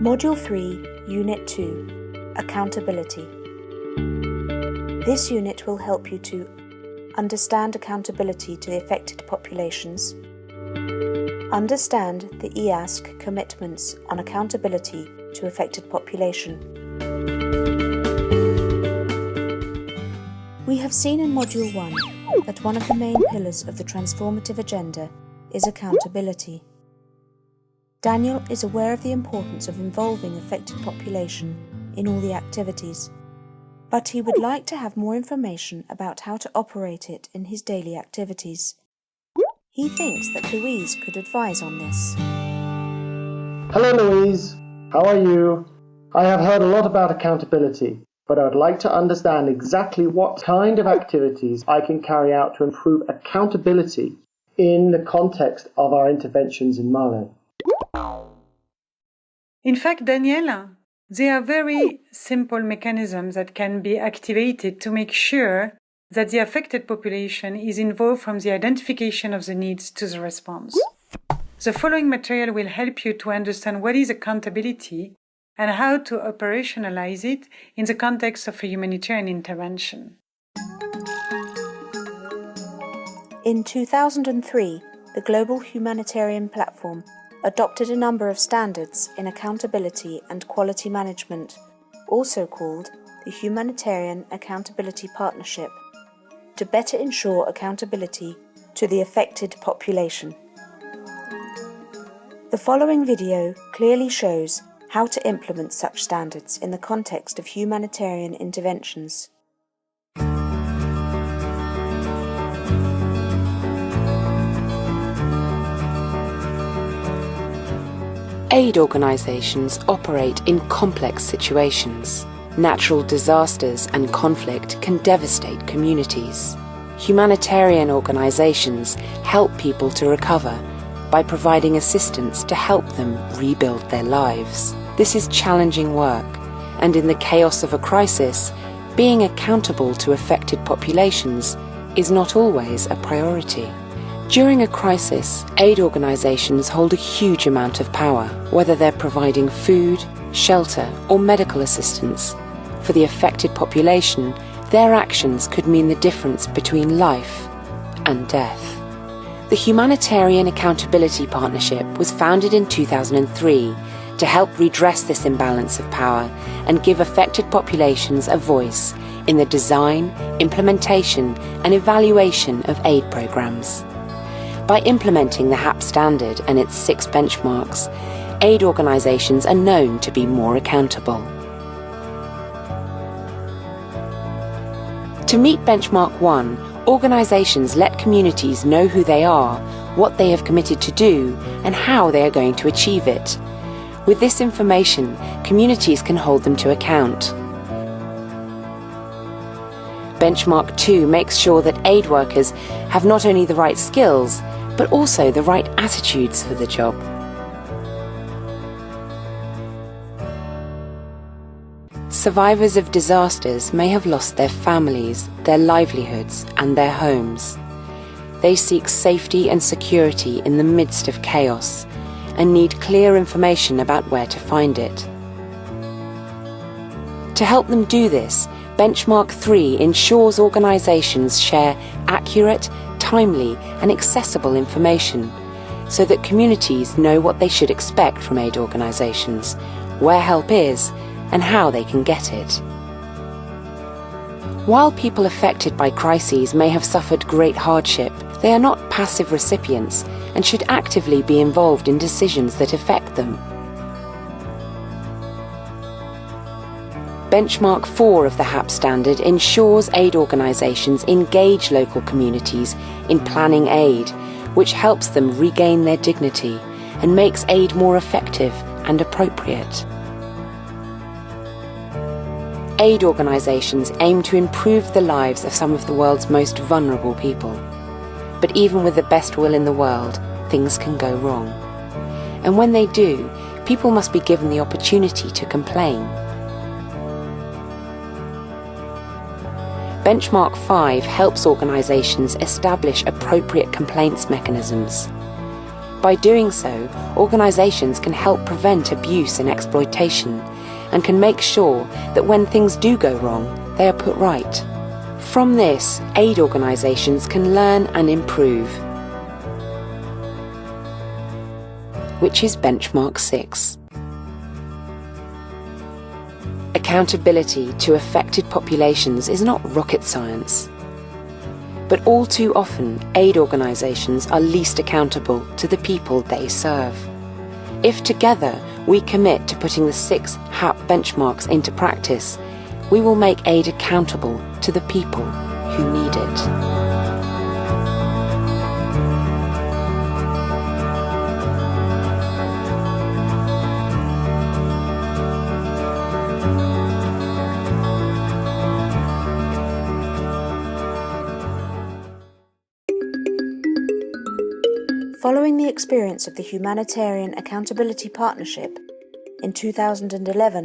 Module 3, Unit 2, Accountability. This unit will help you to understand accountability to the affected populations, understand the EASC commitments on accountability to affected population. We have seen in Module 1 that one of the main pillars of the transformative agenda is accountability. Daniel is aware of the importance of involving affected population in all the activities, but he would like to have more information about how to operate it in his daily activities. He thinks that Louise could advise on this. Hello Louise, how are you? I have heard a lot about accountability, but I would like to understand exactly what kind of activities I can carry out to improve accountability in the context of our interventions in Mali. In fact, Daniela, there are very simple mechanisms that can be activated to make sure that the affected population is involved from the identification of the needs to the response. The following material will help you to understand what is accountability and how to operationalize it in the context of a humanitarian intervention. In 2003, the Global Humanitarian Platform adopted a number of standards in accountability and quality management, also called the Humanitarian Accountability Partnership, to better ensure accountability to the affected population. The following video clearly shows how to implement such standards in the context of humanitarian interventions. Aid organisations operate in complex situations. Natural disasters and conflict can devastate communities. Humanitarian organisations help people to recover by providing assistance to help them rebuild their lives. This is challenging work, and in the chaos of a crisis, being accountable to affected populations is not always a priority. During a crisis, aid organisations hold a huge amount of power, whether they're providing food, shelter or medical assistance. For the affected population, their actions could mean the difference between life and death. The Humanitarian Accountability Partnership was founded in 2003 to help redress this imbalance of power and give affected populations a voice in the design, implementation and evaluation of aid programmes. By implementing the HAP standard and its 6 benchmarks, aid organisations are known to be more accountable. To meet benchmark 1, organisations let communities know who they are, what they have committed to do, and how they are going to achieve it. With this information, communities can hold them to account. Benchmark 2 makes sure that aid workers have not only the right skills, but also the right attitudes for the job. Survivors of disasters may have lost their families, their livelihoods, and their homes. They seek safety and security in the midst of chaos and need clear information about where to find it. To help them do this, Benchmark 3 ensures organisations share accurate, timely and accessible information so that communities know what they should expect from aid organisations, where help is and how they can get it. While people affected by crises may have suffered great hardship, they are not passive recipients and should actively be involved in decisions that affect them. Benchmark 4 of the HAP standard ensures aid organisations engage local communities in planning aid, which helps them regain their dignity and makes aid more effective and appropriate. Aid organisations aim to improve the lives of some of the world's most vulnerable people. But even with the best will in the world, things can go wrong. And when they do, people must be given the opportunity to complain. Benchmark 5 helps organisations establish appropriate complaints mechanisms. By doing so, organisations can help prevent abuse and exploitation, and can make sure that when things do go wrong, they are put right. From this, aid organisations can learn and improve, which is benchmark 6. Accountability to affected populations is not rocket science. But all too often, aid organisations are least accountable to the people they serve. If together we commit to putting the 6 HAP benchmarks into practice, we will make aid accountable to the people who need it. Following the experience of the Humanitarian Accountability Partnership, in 2011,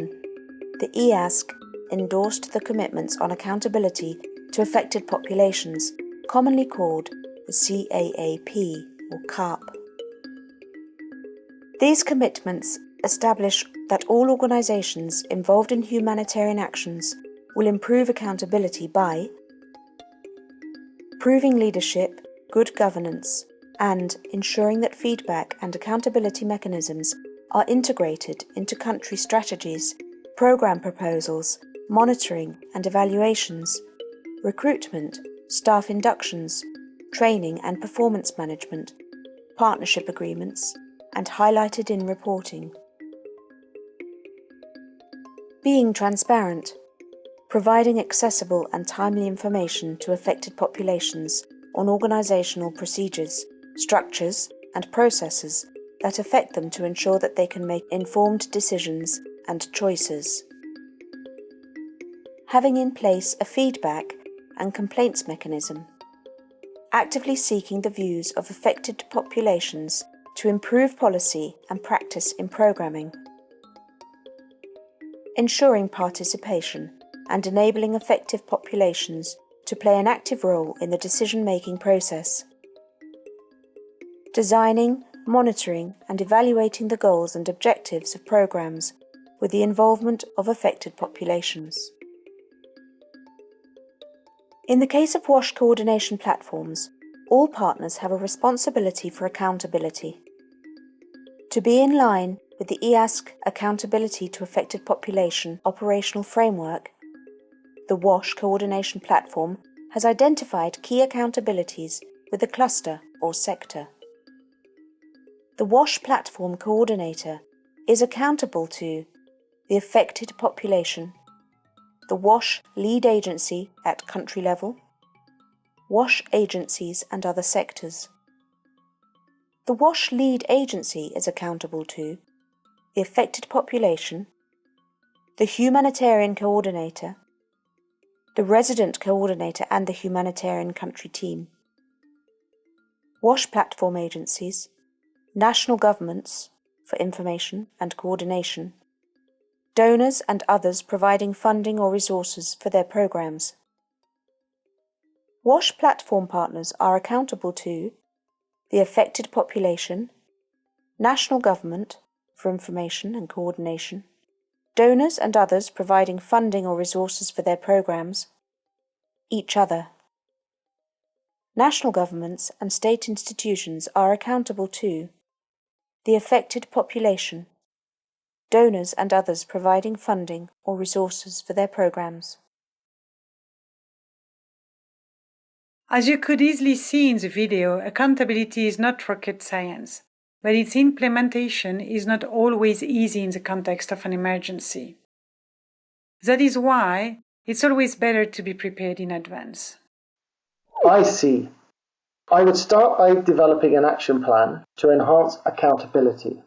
the EASC endorsed the Commitments on Accountability to Affected Populations, commonly called the CAAP or CARP. These commitments establish that all organisations involved in humanitarian actions will improve accountability by proving leadership, good governance, and ensuring that feedback and accountability mechanisms are integrated into country strategies, programme proposals, monitoring and evaluations, recruitment, staff inductions, training and performance management, partnership agreements, and highlighted in reporting. Being transparent, providing accessible and timely information to affected populations on organisational procedures, structures and processes that affect them to ensure that they can make informed decisions and choices. Having in place a feedback and complaints mechanism. Actively seeking the views of affected populations to improve policy and practice in programming. Ensuring participation and enabling affected populations to play an active role in the decision-making process. Designing, monitoring and evaluating the goals and objectives of programs with the involvement of affected populations. In the case of WASH coordination platforms, all partners have a responsibility for accountability. To be in line with the EASC Accountability to Affected Population operational framework, the WASH coordination platform has identified key accountabilities with the cluster or sector. The WASH platform coordinator is accountable to the affected population, the WASH lead agency at country level, WASH agencies and other sectors. The WASH lead agency is accountable to the affected population, the humanitarian coordinator, the resident coordinator and the humanitarian country team. WASH platform agencies, national governments for information and coordination, donors and others providing funding or resources for their programs. WASH platform partners are accountable to the affected population, national government for information and coordination, donors and others providing funding or resources for their programs, each other. National governments and state institutions are accountable to the affected population, donors and others providing funding or resources for their programs. As you could easily see in the video, accountability is not rocket science, but its implementation is not always easy in the context of an emergency. That is why it's always better to be prepared in advance. I see. I would start by developing an action plan to enhance accountability.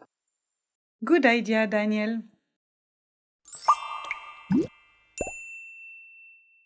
Good idea, Daniel.